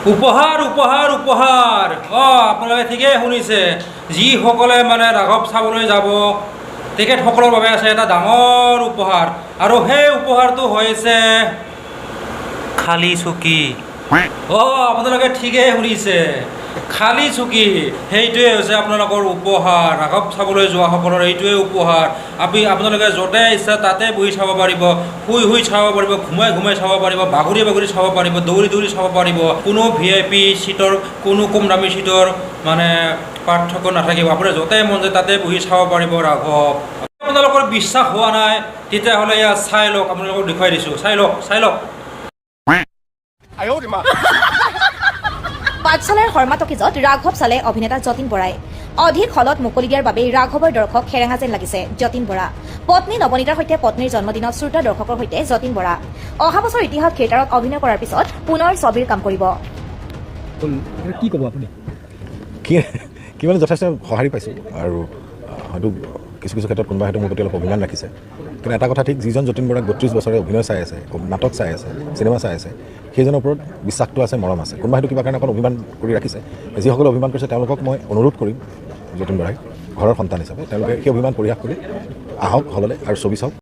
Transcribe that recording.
উপহাৰ উপহাৰ উপহাৰ আপোনালোকে ঠিকেই শুনিছে যিসকলে মানে ৰাঘৱ চাবলৈ যাব তেখেতসকলৰ বাবে আছে এটা ডাঙৰ উপহাৰ আৰু সেই উপহাৰটো হৈছে খালী চকী আপোনালোকে ঠিকেই শুনিছে খালী চকী সেইটোৱে হৈছে আপোনালোকৰ উপহাৰ ৰাঘৱ চাবলৈ যোৱাসকলৰ এইটোৱে উপহাৰ আপোনালোকে য'তে ইচ্ছা তাতে বহি চাব পাৰিব শুই শুই চাব পাৰিব ঘুমাই ঘুমাই চাব পাৰিব বাগৰি বাগৰি চাব পাৰিব দৌৰি দৌৰি চাব পাৰিব কোনো VIP চিটৰ কোনো কম দামী চিটৰ মানে পাৰ্থক্য নাথাকিব আপুনি য'তে মন যায় তাতে বহি চাব পাৰিব ৰাঘৱ আপোনালোকৰ বিশ্বাস হোৱা নাই তেতিয়াহ'লে ইয়াত চাই লওক আপোনালোকক দেখুৱাই দিছোঁ চাই লওক পাঠশালাৰ শৰ্মাটকিজত ৰাঘৱ চালে অভিনেতা যতীন বৰাই অধিক হলত মুকলি দিয়াৰ বাবেই ৰাঘৱৰ দৰ্শক সেৰেঙা যেন লাগিছে যতীন বৰা পত্নী নৱনীতাৰ সৈতে পত্নীৰ জন্মদিনত শ্ৰোতা দৰ্শকৰ সৈতে যতীন বৰা অহা বছৰ ইতিহাস থিয়েটাৰত অভিনয় কৰাৰ পিছত পুনৰ ছবিৰ কাম কৰিব কি ক'ব আপুনি কি মানে যথেষ্ট সঁহাৰি পাইছোঁ আৰু হয়তো কিছু কিছু ক্ষেত্ৰত কোনোবা হয়তো মোৰ প্ৰতি অলপ অভিমান ৰাখিছে কিন্তু এটা কথা ঠিক যিজন যতীন বৰাক ৩২ বছৰে অভিনয় চাই আছে নাটক চাই আছে চিনেমা চাই আছে সেইজনৰ ওপৰত বিশ্বাসটো আছে মৰম আছে কোনোবা হয়তো কিবা কাৰণে অকণ অভিমান কৰি ৰাখিছে যিসকলে অভিমান কৰিছে তেওঁলোকক মই অনুৰোধ কৰিম যতীন বৰাই ঘৰৰ সন্তান হিচাপে তেওঁলোকে সেই অভিমান পৰিহাস কৰি আহক হললৈ আৰু ছবি চাওক